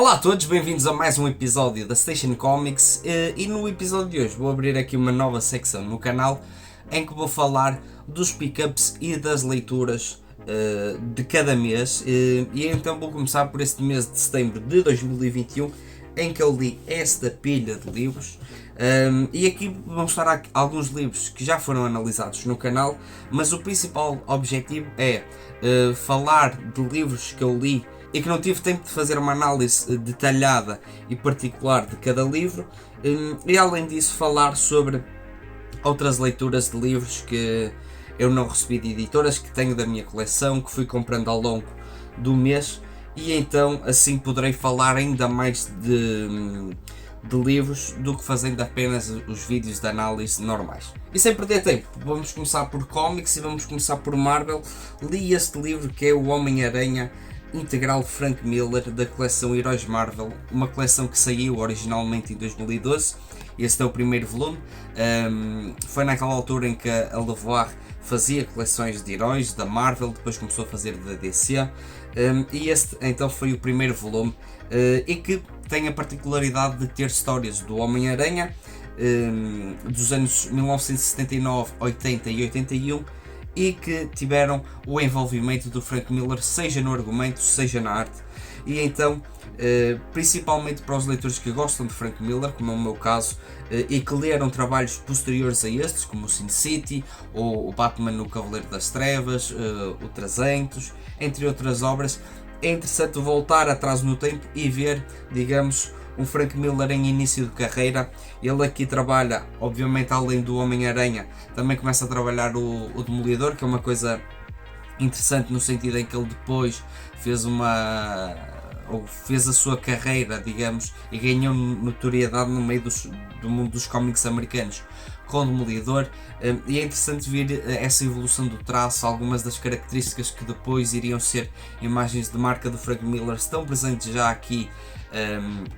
Olá a todos, bem-vindos a mais um episódio da Station Comics e no episódio de hoje vou abrir aqui uma nova secção no canal em que vou falar dos pickups e das leituras de cada mês e então vou começar por este mês de setembro de 2021 em que eu li esta pilha de livros e aqui vão estar alguns livros que já foram analisados no canal, mas o principal objetivo é falar de livros que eu li e que não tive tempo de fazer uma análise detalhada e particular de cada livro, e além disso falar sobre outras leituras de livros que eu não recebi de editoras, que tenho da minha coleção, que fui comprando ao longo do mês, e então assim poderei falar ainda mais de livros do que fazendo apenas os vídeos de análise normais. E sem perder tempo, vamos começar por cómics e vamos começar por Marvel. Li este livro que é o Homem-Aranha Integral Frank Miller, da coleção Heróis Marvel, uma coleção que saiu originalmente em 2012. Este é o primeiro volume. Foi naquela altura em que a Levoir fazia coleções de heróis da Marvel, depois começou a fazer da DC, e este então foi o primeiro volume, e que tem a particularidade de ter histórias do Homem-Aranha dos anos 1979, 80 e 81, e que tiveram o envolvimento do Frank Miller, seja no argumento, seja na arte. E então, principalmente para os leitores que gostam de Frank Miller, como é o meu caso, e que leram trabalhos posteriores a estes, como o Sin City, ou o Batman no Cavaleiro das Trevas, o 300, entre outras obras, é interessante voltar atrás no tempo e ver, digamos, um Frank Miller em início de carreira. Ele aqui trabalha, obviamente, além do Homem-Aranha, também começa a trabalhar o Demolidor, que é uma coisa interessante no sentido em que ele depois fez a sua carreira, digamos, e ganhou notoriedade no meio do mundo dos cómics americanos com o Demolidor, e é interessante ver essa evolução do traço. Algumas das características que depois iriam ser imagens de marca do Frank Miller estão presentes já aqui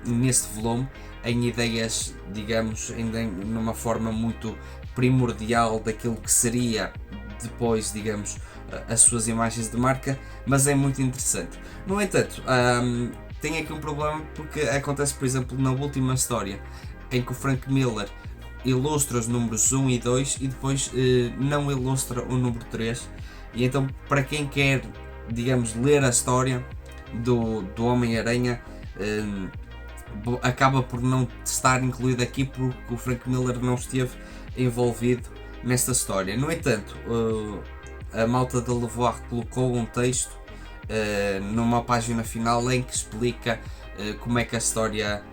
neste volume, em ideias, digamos, ainda numa forma muito primordial daquilo que seria depois, digamos, as suas imagens de marca, mas é muito interessante. No entanto, tem aqui um problema, porque acontece, por exemplo, na última história, em que o Frank Miller ilustra os números 1 e 2 e depois não ilustra o número 3, e então para quem quer, digamos, ler a história do Homem-Aranha, acaba por não estar incluído aqui porque o Frank Miller não esteve envolvido nesta história. No entanto, a malta da Levoir colocou um texto numa página final em que explica como é que a história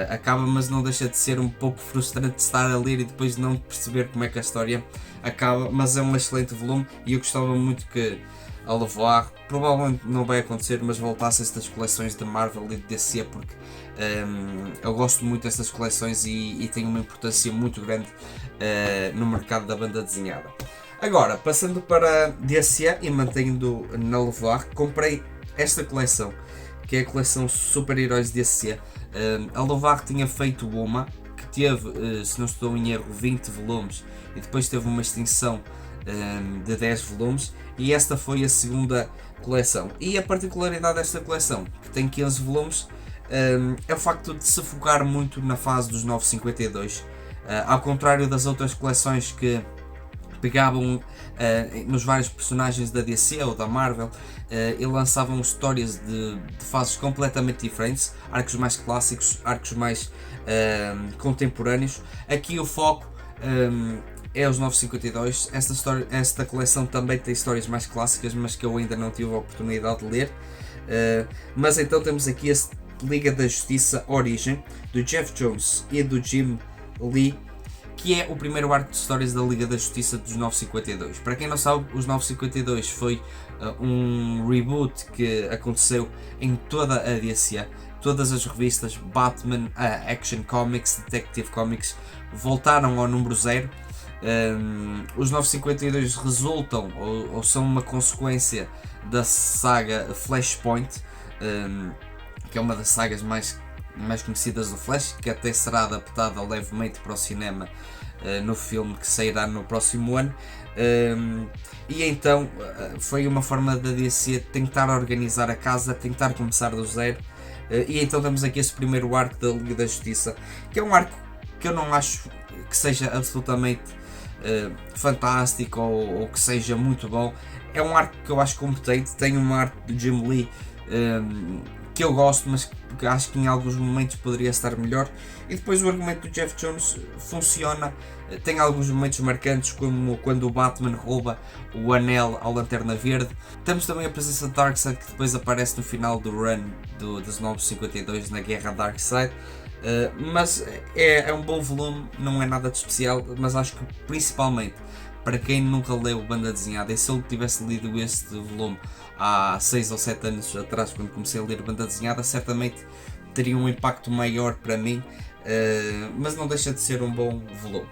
acaba, mas não deixa de ser um pouco frustrante estar a ler e depois não perceber como é que a história acaba. Mas é um excelente volume e eu gostava muito que a Levoir, provavelmente não vai acontecer, mas voltasse a estas coleções de Marvel e de DC, porque eu gosto muito destas coleções e tem uma importância muito grande no mercado da banda desenhada. Agora, passando para DC e mantendo na Levoir, comprei esta coleção, que é a coleção Super Heróis DC. A Levoir tinha feito uma que teve, se não estou em erro, 20 volumes e depois teve uma extinção de 10 volumes, e esta foi a segunda coleção. E a particularidade desta coleção, que tem 15 volumes, é o facto de se focar muito na fase dos 952, ao contrário das outras coleções que pegavam nos vários personagens da DC ou da Marvel e lançavam histórias de fases completamente diferentes, arcos mais clássicos, arcos mais contemporâneos. Aqui o foco é os 952. Esta coleção também tem histórias mais clássicas, mas que eu ainda não tive a oportunidade de ler. Mas então temos aqui a Liga da Justiça Origem, do Jeff Jones e do Jim Lee, que é o primeiro arco de histórias da Liga da Justiça dos 952. Para quem não sabe, os 952 foi um reboot que aconteceu em toda a DC. Todas as revistas Batman, Action Comics, Detective Comics voltaram ao número 0. Os 952 resultam ou são uma consequência da saga Flashpoint, que é uma das sagas mais conhecidas do Flash, que até será adaptada levemente para o cinema no filme que sairá no próximo ano. E então foi uma forma da DC tentar organizar a casa, tentar começar do zero, E então temos aqui esse primeiro arco da Liga da Justiça, que é um arco que eu não acho que seja absolutamente fantástico ou que seja muito bom. É um arco que eu acho competente, tem uma arte do Jim Lee que eu gosto, mas que acho que em alguns momentos poderia estar melhor. E depois o argumento do Geoff Johns funciona, tem alguns momentos marcantes, como quando o Batman rouba o anel ao Lanterna Verde. Temos também a presença de Darkseid, que depois aparece no final do run dos 952 na Guerra Darkseid. Mas é um bom volume, não é nada de especial, mas acho que principalmente para quem nunca leu banda desenhada, e se eu tivesse lido este volume há 6 ou 7 anos atrás, quando comecei a ler banda desenhada, certamente teria um impacto maior para mim, mas não deixa de ser um bom volume.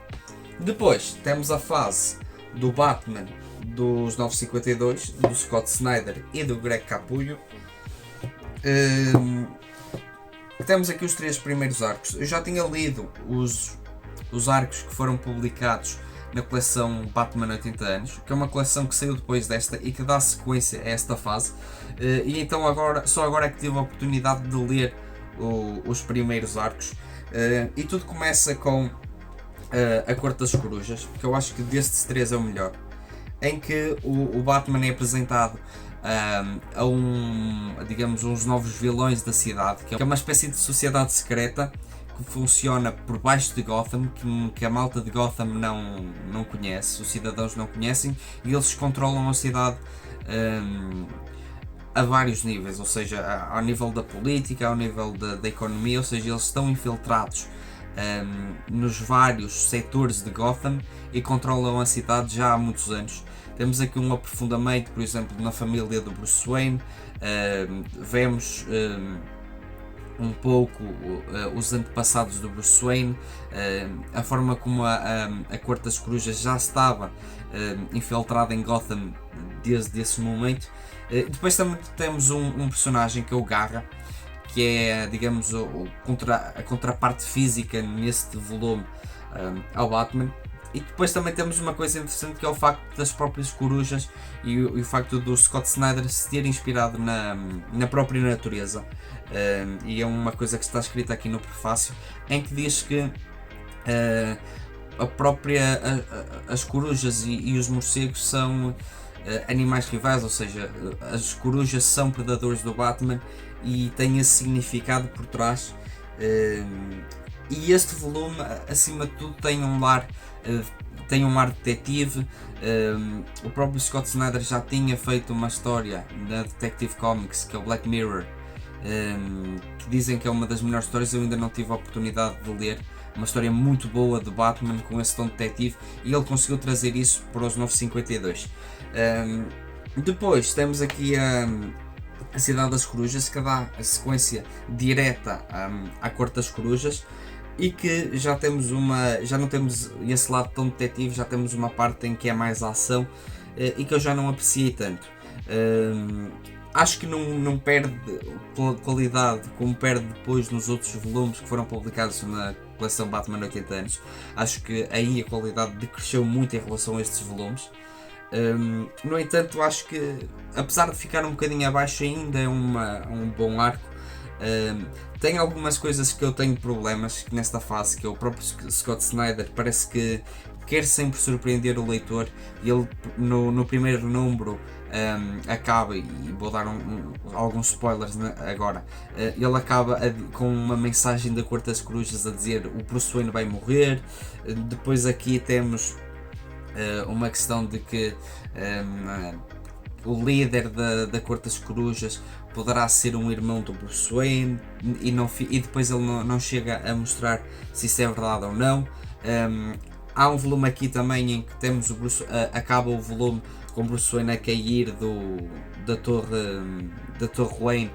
Depois temos a fase do Batman dos 952, do Scott Snyder e do Greg Capullo. Temos aqui os 3 primeiros arcos. Eu já tinha lido os arcos que foram publicados na coleção Batman 80 anos, que é uma coleção que saiu depois desta e que dá sequência a esta fase, e então só agora é que tive a oportunidade de ler os primeiros arcos, e tudo começa com a Corte das Corujas, que eu acho que destes 3 é o melhor, em que o Batman é apresentado a digamos, uns novos vilões da cidade, que é uma espécie de sociedade secreta que funciona por baixo de Gotham, que a malta de Gotham não conhece, os cidadãos não conhecem, e eles controlam a cidade a vários níveis, ou seja, ao nível da política, ao nível da economia, ou seja, eles estão infiltrados nos vários setores de Gotham e controlam a cidade já há muitos anos. Temos aqui um aprofundamento, por exemplo, na família do Bruce Wayne, vemos um pouco os antepassados do Bruce Wayne, a forma como a Corte das Corujas já estava infiltrada em Gotham desde esse momento. Depois também temos um personagem que é o Garra, que é, digamos, a contraparte física neste volume ao Batman. E depois também temos uma coisa interessante, que é o facto das próprias corujas e o facto do Scott Snyder se ter inspirado na própria natureza. E é uma coisa que está escrita aqui no prefácio, em que diz que as corujas e os morcegos são animais rivais, ou seja, as corujas são predadores do Batman e têm esse significado por trás. E este volume, acima de tudo, tem um ar detetive. O próprio Scott Snyder já tinha feito uma história na Detective Comics, que é o Black Mirror, que dizem que é uma das melhores histórias. Eu ainda não tive a oportunidade de ler. Uma história muito boa de Batman com esse tom detetive, e ele conseguiu trazer isso para os 952. Depois temos aqui a Cidade das Corujas, que dá a sequência direta à Corte das Corujas, e que já não temos esse lado tão detetive, já temos uma parte em que é mais ação, e que eu já não apreciei tanto. Acho que não perde qualidade como perde depois nos outros volumes que foram publicados na coleção Batman 80 anos. Acho que aí a qualidade decresceu muito em relação a estes volumes. No entanto, acho que, apesar de ficar um bocadinho abaixo, ainda é um bom arco. Tem algumas coisas que eu tenho problemas nesta fase, que é o próprio Scott Snyder parece que quer sempre surpreender o leitor, e ele no primeiro número acaba, e vou dar alguns spoilers agora, ele acaba com uma mensagem da Corte das Corujas a dizer o Bruce Wayne vai morrer. Depois aqui temos uma questão de que o líder da Corte das Corujas poderá ser um irmão do Bruce Wayne, e depois ele não chega a mostrar se isso é verdade ou não. Há um volume aqui também em que temos acaba o volume com Bruce Wayne a cair da torre Wayne,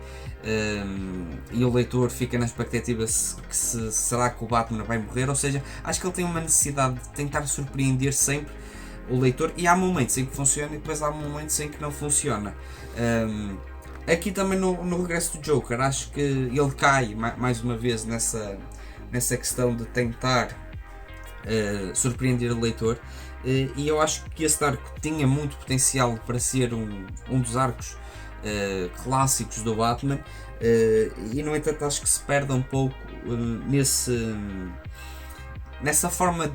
e o leitor fica na expectativa será que o Batman vai morrer. Ou seja, acho que ele tem uma necessidade de tentar surpreender sempre o leitor, e há momentos em que funciona e depois há momentos em que não funciona. Aqui também no regresso do Joker, acho que ele cai mais uma vez nessa questão de tentar surpreender o leitor, e eu acho que esse arco tinha muito potencial para ser um dos arcos clássicos do Batman, e no entanto acho que se perde um pouco nessa forma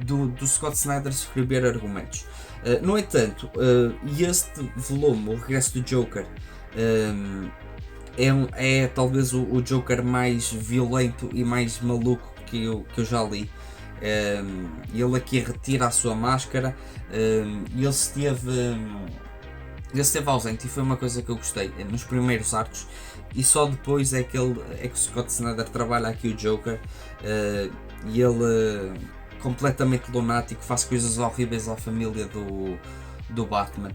do Scott Snyder escrever argumentos. No entanto, este volume, o Regresso do Joker, é talvez o Joker mais violento e mais maluco que eu já li. Ele aqui retira a sua máscara, e ele esteve ausente, e foi uma coisa que eu gostei nos primeiros arcos, e só depois é que o Scott Snyder trabalha aqui o Joker, e ele, completamente lunático, faz coisas horríveis à família do Batman.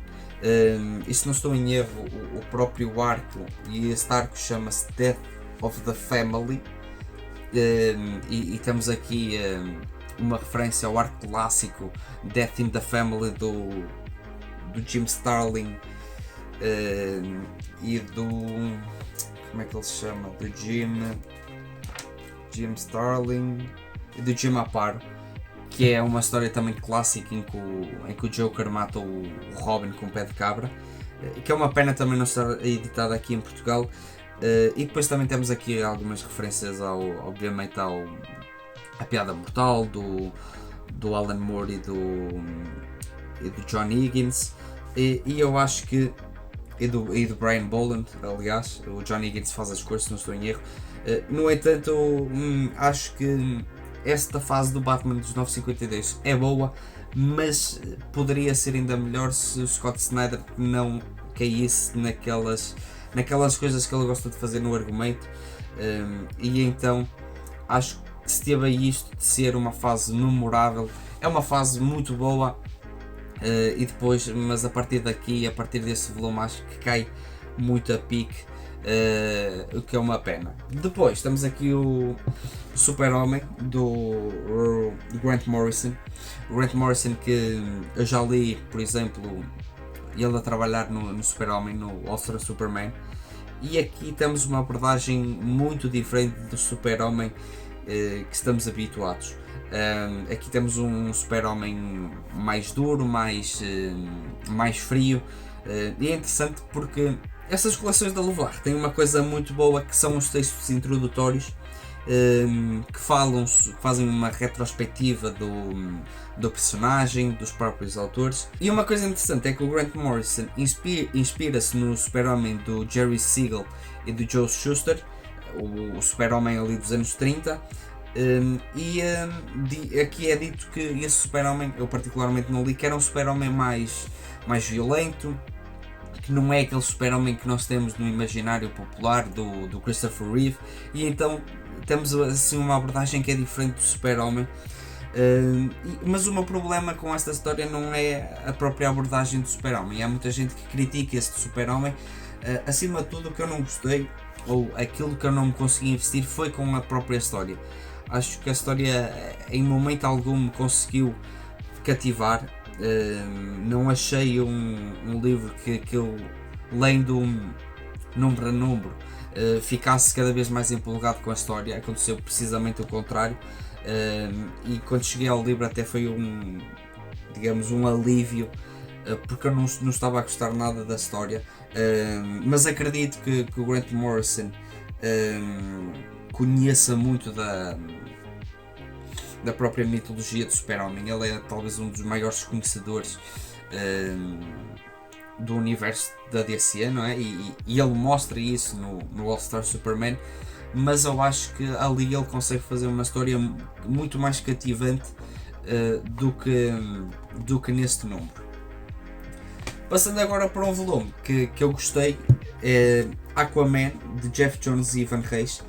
E se não estou em erro, o próprio arco, e este arco chama-se Death of the Family, e temos aqui uma referência ao arco clássico Death in the Family do Jim Starlin, e do... como é que ele se chama? Do Jim Starlin e do Jim Aparo, que é uma história também clássica em que o Joker mata o Robin com um pé de cabra, e que é uma pena também não estar editada aqui em Portugal. E depois também temos aqui algumas referências obviamente à Piada Mortal do Alan Moore e do John Higgins, e eu acho que e do Brian Boland, aliás, o John Higgins faz as cores, se não estou em erro. No entanto, acho que esta fase do Batman dos 952 é boa, mas poderia ser ainda melhor se o Scott Snyder não caísse naquelas coisas que ele gosta de fazer no argumento, e então acho que se teve aí isto de ser uma fase memorável, é uma fase muito boa, e depois, mas a partir daqui, a partir desse volume, acho que cai muito a pique, o que é uma pena. Depois temos aqui o Super-Homem do Grant Morrison. O Grant Morrison, que eu já li, por exemplo, ele a trabalhar no Super-Homem, no All-Star Superman, e aqui temos uma abordagem muito diferente do Super-Homem que estamos habituados. Aqui temos um Super-Homem mais duro, mais frio, e é interessante porque essas coleções da Louvre têm uma coisa muito boa, que são os textos introdutórios, que fazem uma retrospectiva do personagem, dos próprios autores. E uma coisa interessante é que o Grant Morrison inspira-se no Super-Homem do Jerry Siegel e do Joe Shuster, o Super-Homem ali dos anos 30, aqui é dito que esse Super-Homem, eu particularmente não li, que era um Super-Homem mais violento, que não é aquele Super-Homem que nós temos no imaginário popular do Christopher Reeve, e então temos assim uma abordagem que é diferente do Super-Homem. Mas o meu problema com esta história não é a própria abordagem do Super-Homem. Há muita gente que critica este Super-Homem. Acima de tudo, o que eu não gostei, ou aquilo que eu não me consegui investir, foi com a própria história. Acho que a história em momento algum me conseguiu cativar. Não achei um livro que eu, lendo número a número, ficasse cada vez mais empolgado com a história. Aconteceu precisamente o contrário, e quando cheguei ao livro até foi um alívio, porque eu não estava a gostar nada da história, mas acredito que o Grant Morrison conheça muito da própria mitologia do Super-Homem. Ele é talvez um dos maiores conhecedores do universo da DC, não é? E ele mostra isso no All-Star Superman, mas eu acho que ali ele consegue fazer uma história muito mais cativante do que neste número. Passando agora para um volume que eu gostei, é Aquaman, de Jeff Jones e Ivan Reis,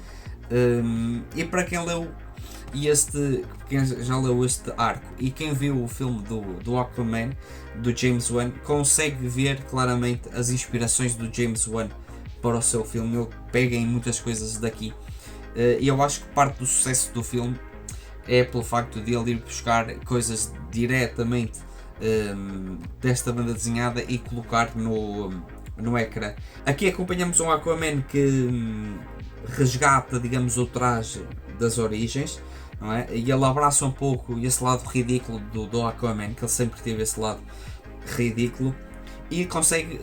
e para quem leu quem já leu este arco e quem viu o filme do Aquaman, do James Wan, consegue ver claramente as inspirações do James Wan para o seu filme. Ele pega em muitas coisas daqui, e eu acho que parte do sucesso do filme é pelo facto de ele ir buscar coisas diretamente desta banda desenhada e colocar no ecrã. Aqui acompanhamos um Aquaman que resgata, digamos, o traje das origens, não é? E ele abraça um pouco esse lado ridículo do Aquaman, que ele sempre teve esse lado ridículo, e consegue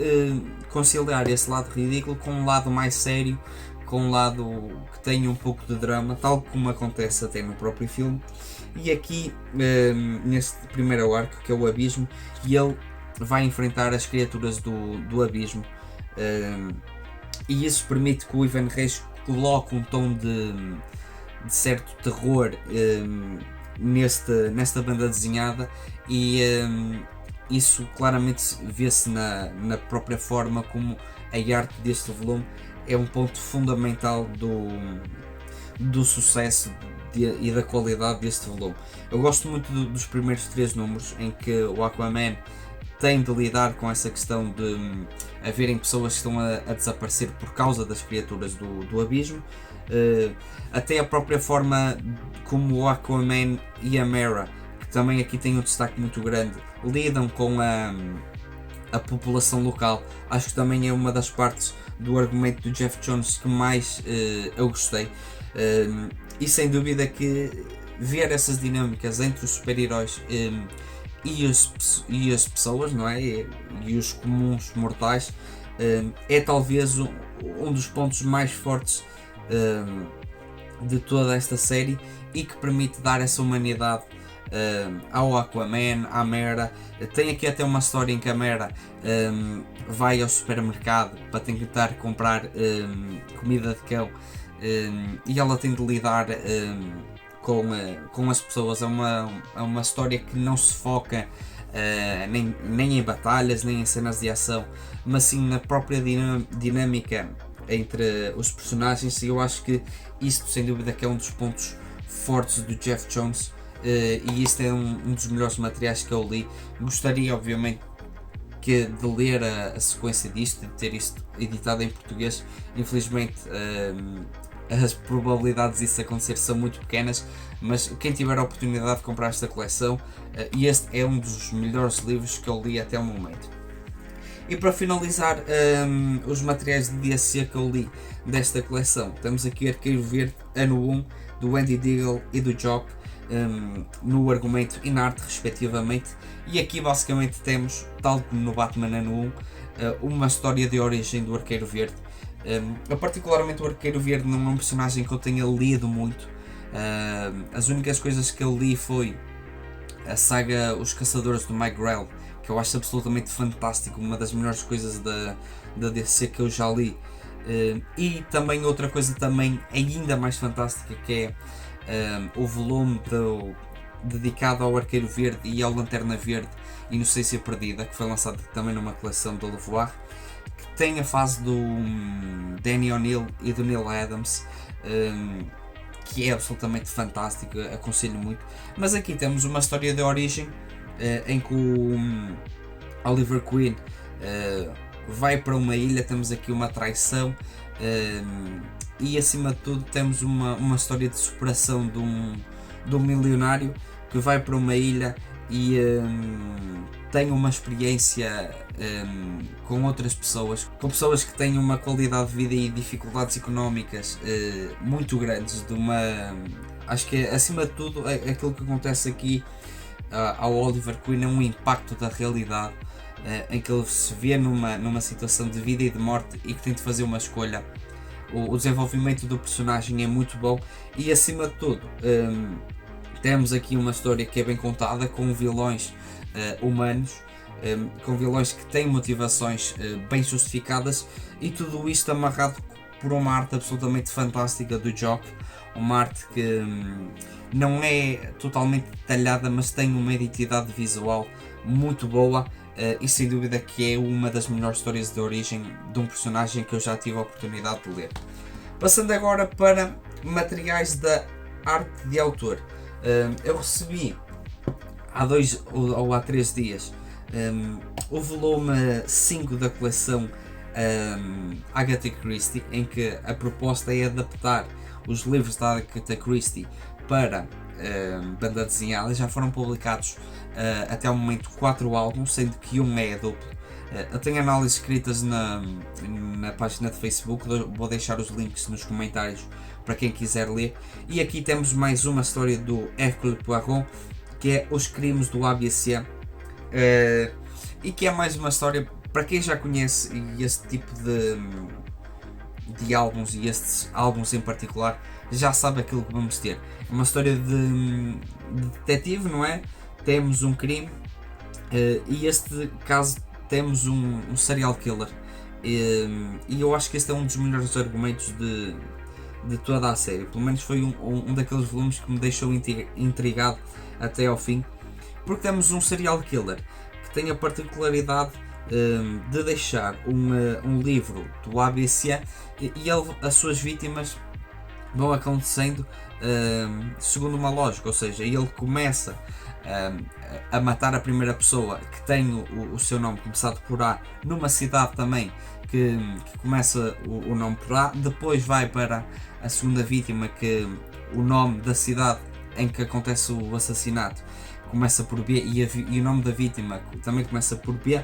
conciliar esse lado ridículo com um lado mais sério, com um lado que tem um pouco de drama, tal como acontece até no próprio filme. E aqui, neste primeiro arco, que é o Abismo, e ele vai enfrentar as criaturas do Abismo, e isso permite que o Ivan Reis coloque um tom de certo terror nesta banda desenhada, e isso claramente vê-se na própria forma como a arte deste volume é um ponto fundamental do sucesso e da qualidade deste volume. Eu gosto muito dos primeiros 3 números, em que o Aquaman tem de lidar com essa questão de haverem pessoas que estão a desaparecer por causa das criaturas do abismo, até a própria forma como o Aquaman e a Mera, que também aqui tem um destaque muito grande, lidam com a população local. Acho que também é uma das partes do argumento do Geoff Johns que mais eu gostei, e sem dúvida que ver essas dinâmicas entre os super-heróis e as pessoas, não é? E os comuns mortais, é talvez um dos pontos mais fortes de toda esta série, e que permite dar essa humanidade ao Aquaman, à Mera. Tem aqui até uma história em que a Mera vai ao supermercado para tentar comprar comida de cão, e ela tem de lidar com as pessoas. É uma história que não se foca nem em batalhas, nem em cenas de ação, mas sim na própria dinâmica entre os personagens, e eu acho que isto sem dúvida que é um dos pontos fortes do Geoff Johns, e este é um dos melhores materiais que eu li. Gostaria obviamente de ler a sequência disto, de ter isto editado em português. Infelizmente as probabilidades disso acontecer são muito pequenas, mas quem tiver a oportunidade de comprar esta coleção, e este é um dos melhores livros que eu li até o momento. E para finalizar os materiais de DC que eu li desta coleção, temos aqui Arqueiro Verde ano 1 do Andy Deagle e do Jock, no argumento e na arte respectivamente, e aqui basicamente temos, tal como no Batman ano 1, uma história de origem do Arqueiro Verde. Particularmente o Arqueiro Verde não é um personagem que eu tenha lido muito. As únicas coisas que eu li foi a saga Os Caçadores do Mike Grell, que eu acho absolutamente fantástico, uma das melhores coisas da DC que eu já li, e também outra coisa também ainda mais fantástica, que é o volume dedicado ao Arqueiro Verde e ao Lanterna Verde, Inocência Perdida, que foi lançado também numa coleção da Levoir, que tem a fase do Danny O'Neill e do Neil Adams, que é absolutamente fantástico, aconselho muito. Mas aqui temos uma história de origem, em que o Oliver Queen vai para uma ilha. Temos aqui uma traição, e acima de tudo temos uma história de superação de um milionário que vai para uma ilha e tem uma experiência com outras pessoas, com pessoas que têm uma qualidade de vida e dificuldades económicas muito grandes. Acho que acima de tudo aquilo que acontece aqui ao Oliver Queen é um impacto da realidade, em que ele se vê numa situação de vida e de morte e que tem de fazer uma escolha. O desenvolvimento do personagem é muito bom, e acima de tudo temos aqui uma história que é bem contada, com vilões humanos, com vilões que têm motivações bem justificadas, e tudo isto amarrado por uma arte absolutamente fantástica do Jock, uma arte que não é totalmente detalhada, mas tem uma identidade visual muito boa, e sem dúvida que é uma das melhores histórias de origem de um personagem que eu já tive a oportunidade de ler. Passando agora para materiais da arte de autor, eu recebi há 2 ou há 3 dias o volume 5 da coleção Agatha Christie, em que a proposta é adaptar os livros da Agatha Christie para banda desenhada. Já foram publicados até ao momento 4 álbuns, sendo que um é duplo. Eu tenho análises escritas na página de Facebook, vou deixar os links nos comentários para quem quiser ler. E aqui temos mais uma história do Hercule Poirot, que é Os Crimes do ABC, e que é mais uma história para quem já conhece este tipo de álbuns, e estes álbuns em particular, já sabe aquilo que vamos ter. É uma história de detetive, não é? Temos um crime, e este caso temos um serial killer. E eu acho que este é um dos melhores argumentos de toda a série. Pelo menos foi um daqueles volumes que me deixou intrigado até ao fim, porque temos um serial killer que tem a particularidade de deixar um livro do ABC, e as suas vítimas vão acontecendo segundo uma lógica, ou seja, ele começa a matar a primeira pessoa que tem o seu nome começado por A, numa cidade também que começa o nome por A, depois vai para a segunda vítima, que o nome da cidade em que acontece o assassinato começa por B, e o nome da vítima também começa por B,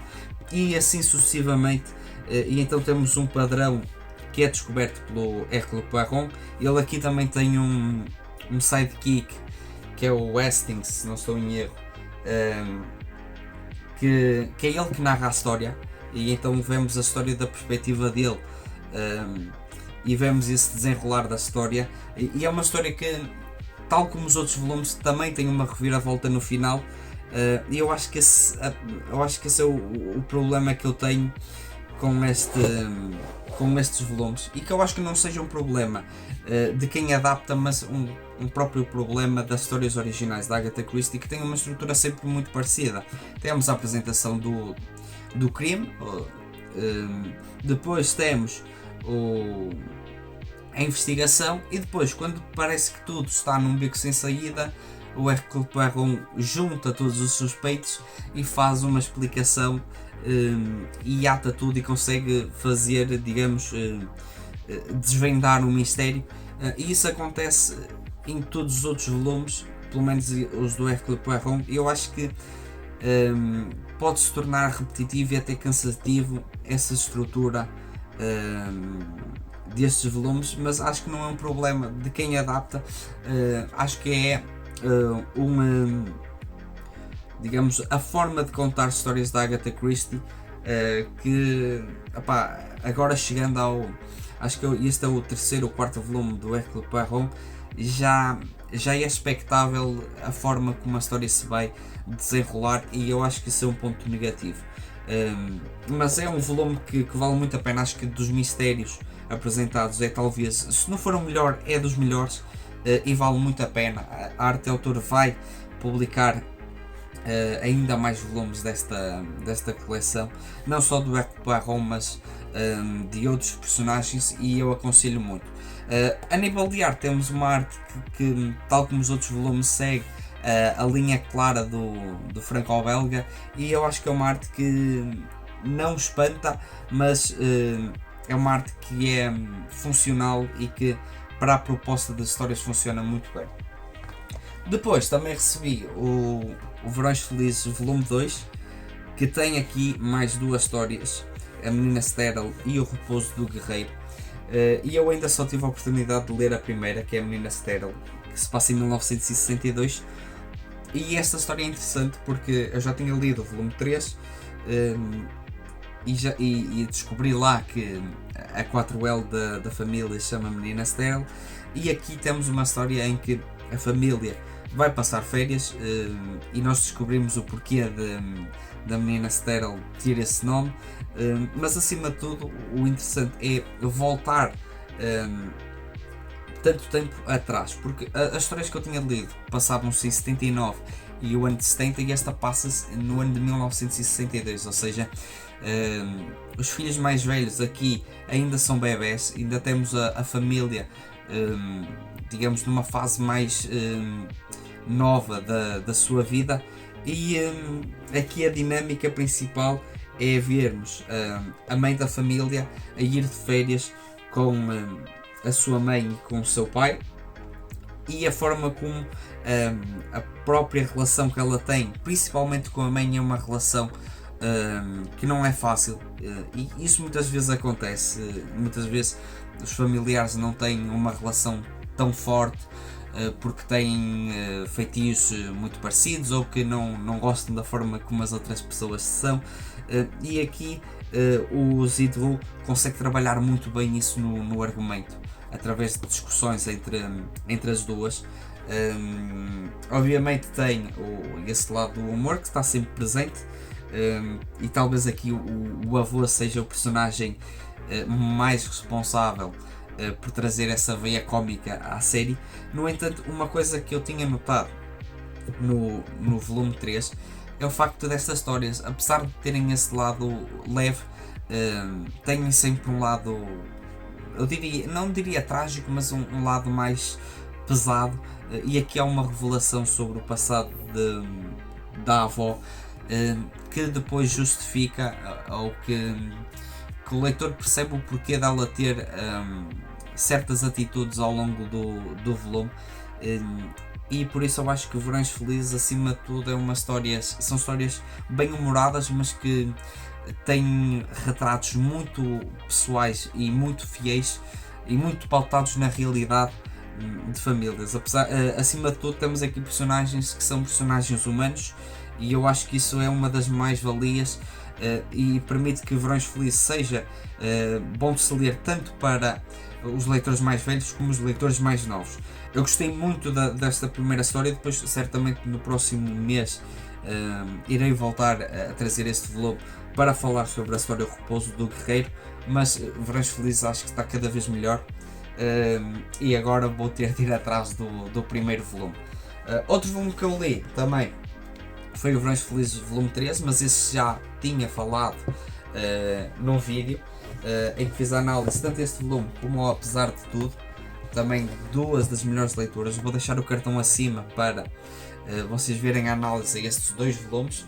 e assim sucessivamente. E então temos um padrão que é descoberto pelo Hercule Poirot. Ele aqui também tem um sidekick, que é o Hastings, se não estou em erro, que é ele que narra a história, e então vemos a história da perspectiva dele, e vemos esse desenrolar da história, e é uma história que, tal como os outros volumes, também tem uma reviravolta no final, e eu acho que esse é o problema que eu tenho com estes volumes, e que eu acho que não seja um problema de quem adapta, mas um próprio problema das histórias originais da Agatha Christie, que tem uma estrutura sempre muito parecida. Temos a apresentação do crime, depois temos a investigação, e depois, quando parece que tudo está num beco sem saída, o Hercule Poirot junta todos os suspeitos e faz uma explicação, e ata tudo e consegue fazer, digamos, desvendar o mistério, e isso acontece em todos os outros volumes, pelo menos os do Hercule Poirot. Eu acho que pode se tornar repetitivo e até cansativo essa estrutura destes volumes, mas acho que não é um problema de quem adapta. Acho que é digamos, a forma de contar histórias da Agatha Christie, que agora chegando acho que este é o terceiro ou quarto volume do Hercule Poirot, já é expectável a forma como a história se vai desenrolar, e eu acho que isso é um ponto negativo. Mas é um volume que vale muito a pena. Acho que dos mistérios apresentados é talvez, se não for o melhor, é dos melhores, e vale muito a pena. A Arte Autor vai publicar ainda mais volumes desta coleção, não só do Hercule Poirot, mas de outros personagens, e eu aconselho muito. A nível de arte, temos uma arte que tal como os outros volumes, segue a linha clara do franco-belga, e eu acho que é uma arte que não espanta, mas é uma arte que é funcional e que para a proposta das histórias funciona muito bem. Depois também recebi o Verões Felizes volume 2, que tem aqui mais duas histórias, a Menina Sterile e o Repouso do Guerreiro, e eu ainda só tive a oportunidade de ler a primeira, que é a Menina Sterile, que se passa em 1962, e esta história é interessante porque eu já tinha lido o volume 3, e descobri lá que a 4L da família se chama Menina Sterile, e aqui temos uma história em que a família vai passar férias, e nós descobrimos o porquê da Menina Sterile ter esse nome, mas acima de tudo o interessante é voltar tanto tempo atrás, porque as histórias que eu tinha lido passavam-se em 79 e o ano de 70, e esta passa-se no ano de 1962, ou seja, os filhos mais velhos aqui ainda são bebés, ainda temos a família, digamos, numa fase mais nova da sua vida, e aqui a dinâmica principal é vermos a mãe da família a ir de férias com a sua mãe e com o seu pai, e a forma como a própria relação que ela tem, principalmente com a mãe, é uma relação que não é fácil, e isso muitas vezes acontece. Muitas vezes os familiares não têm uma relação tão forte, porque têm feitios muito parecidos, ou que não gostam da forma como as outras pessoas são, e aqui o Zidlu consegue trabalhar muito bem isso no argumento, através de discussões entre as duas. Obviamente tem esse lado do humor que está sempre presente, e talvez aqui o avô seja o personagem mais responsável por trazer essa veia cómica à série. No entanto, uma coisa que eu tinha notado no volume 3 é o facto destas histórias, apesar de terem esse lado leve, têm sempre um lado, eu diria, não diria trágico, mas um lado mais pesado, e aqui há uma revelação sobre o passado da avó, que depois justifica, ou que o leitor percebe o porquê dela ter certas atitudes ao longo do volume. E por isso eu acho que Verões Felizes, acima de tudo, são histórias bem humoradas, mas que têm retratos muito pessoais e muito fiéis e muito pautados na realidade de famílias. Acima de tudo, temos aqui personagens que são personagens humanos, e eu acho que isso é uma das mais-valias, e permite que Verões Felizes seja bom de se ler tanto para os leitores mais velhos como os leitores mais novos. Eu gostei muito desta primeira história. Depois, certamente no próximo mês, irei voltar a trazer este volume para falar sobre a história do Repouso do Guerreiro, mas Verões Felizes acho que está cada vez melhor, e agora vou ter de ir atrás do primeiro volume. Outro volume que eu li também foi o Verões Felizes volume 13, mas esse já tinha falado num vídeo em que fiz a análise tanto este volume como ao Apesar de Tudo, também duas das melhores leituras. Vou deixar o cartão acima para vocês verem a análise a estes dois volumes.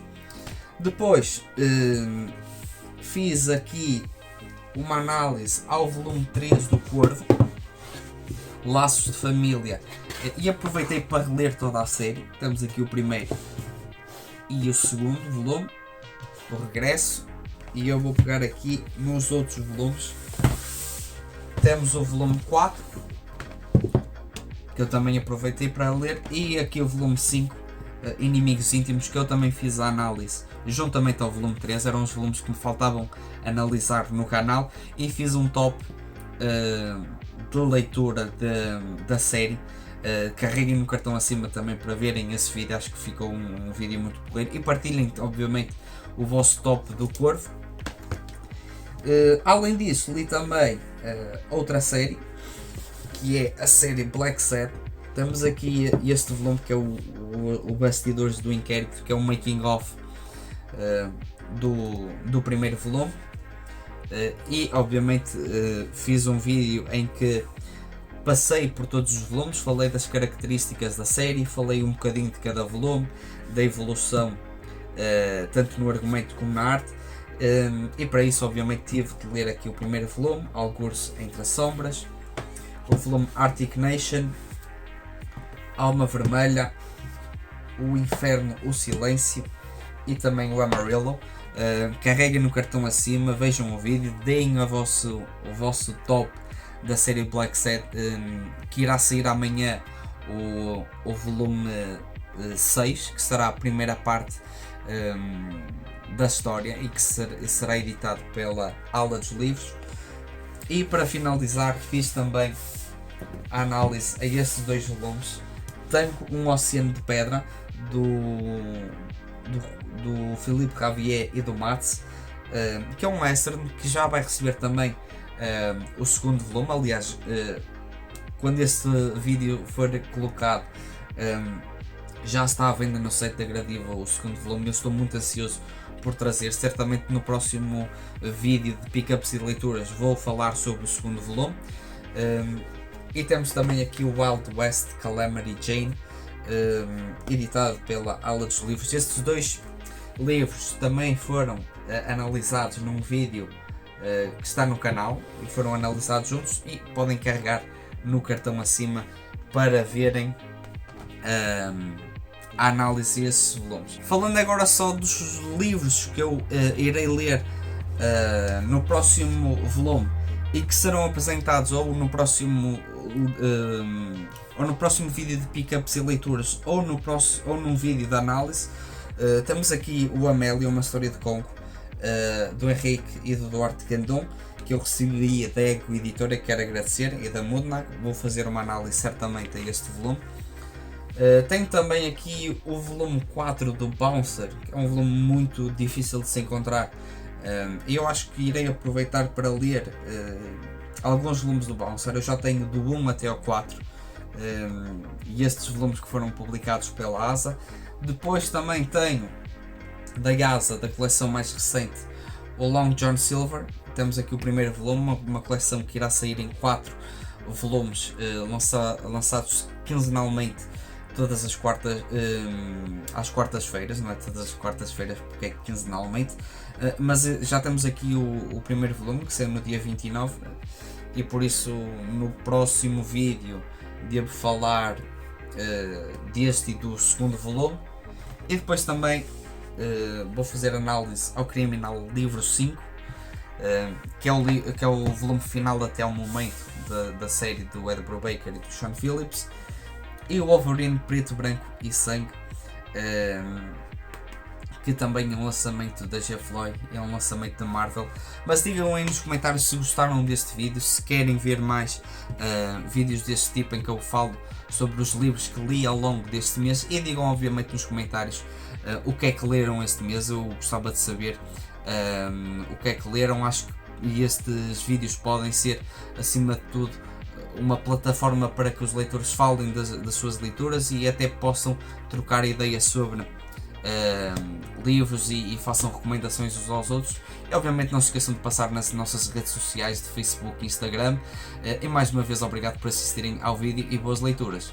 Depois fiz aqui uma análise ao volume 3 do Corvo, Laços de Família, e aproveitei para reler toda a série. Temos aqui o primeiro e o segundo volume, o regresso, e eu vou pegar aqui nos outros volumes. Temos o volume 4, que eu também aproveitei para ler, e aqui o volume 5, Inimigos Íntimos, que eu também fiz a análise juntamente ao volume 3. Eram os volumes que me faltavam analisar no canal, e fiz um top de leitura da série. Carreguem no cartão acima também para verem esse vídeo, acho que ficou um vídeo muito porreiro, e partilhem obviamente o vosso top do Corvo. Além disso, li também outra série, que é a série Black Sad. Temos aqui este volume, que é o Bastidores do Inquérito, que é um making of do primeiro volume, e obviamente fiz um vídeo em que passei por todos os volumes, falei das características da série, falei um bocadinho de cada volume, da evolução tanto no argumento como na arte, e para isso obviamente tive de ler aqui o primeiro volume, Algures Entre as Sombras, o volume Arctic Nation, Alma Vermelha, o Inferno, o Silêncio, e também o Amarillo. Carreguem no cartão acima, vejam o vídeo, deem o vosso top da série Black Sad, que irá sair amanhã o volume 6, que será a primeira parte da história, e que será editado pela Aula dos Livros. E para finalizar, fiz também a análise a estes dois volumes. Tenho Um Oceano de Pedra, do Philippe Ravier e do Mats, que é um western que já vai receber também o segundo volume. Aliás, quando este vídeo for colocado, já está à venda no site da Gradiva o segundo volume. Eu estou muito ansioso por trazer. Certamente no próximo vídeo de pickups e leituras vou falar sobre o segundo volume. E temos também aqui o Wild West Calamity Jane, editado pela Aula dos Livros. Estes dois livros também foram analisados num vídeo que está no canal, e foram analisados juntos, e podem carregar no cartão acima para verem a análise desses volumes. Falando agora só dos livros que eu irei ler no próximo volume, e que serão apresentados ou no próximo vídeo de pickups e leituras, ou num vídeo de análise. Temos aqui o Amélia, uma história de Congo, do Henrique e do Duarte Gandon, que eu recebi da Ego Editora, que quero agradecer, e da Mudnag. Vou fazer uma análise certamente a este volume. Tenho também aqui o volume 4 do Bouncer, que é um volume muito difícil de se encontrar, e eu acho que irei aproveitar para ler alguns volumes do Bouncer. Eu já tenho do 1 até ao 4, e estes volumes que foram publicados pela ASA. Depois também tenho da ASA, da coleção mais recente, o Long John Silver. Temos aqui o primeiro volume, uma coleção que irá sair em 4 volumes, lançados quinzenalmente todas as às quartas-feiras, não é todas as quartas-feiras porque é quinzenalmente, mas já temos aqui o primeiro volume, que saiu no dia 29, e por isso no próximo vídeo devo falar deste e do segundo volume. E depois também vou fazer análise ao Criminal livro 5, que é o volume final até ao momento da série do Ed Brubaker e do Sean Phillips. E o Wolverine Preto, Branco e Sangue, que também é um lançamento da Jeff Loy, é um lançamento da Marvel. Mas digam aí nos comentários se gostaram deste vídeo, se querem ver mais vídeos deste tipo em que eu falo sobre os livros que li ao longo deste mês, e digam obviamente nos comentários o que é que leram este mês. Eu gostava de saber o que é que leram. Acho que estes vídeos podem ser, acima de tudo, uma plataforma para que os leitores falem das suas leituras e até possam trocar ideias sobre livros e façam recomendações uns aos outros. E obviamente não se esqueçam de passar nas nossas redes sociais de Facebook e Instagram. E mais uma vez obrigado por assistirem ao vídeo e boas leituras.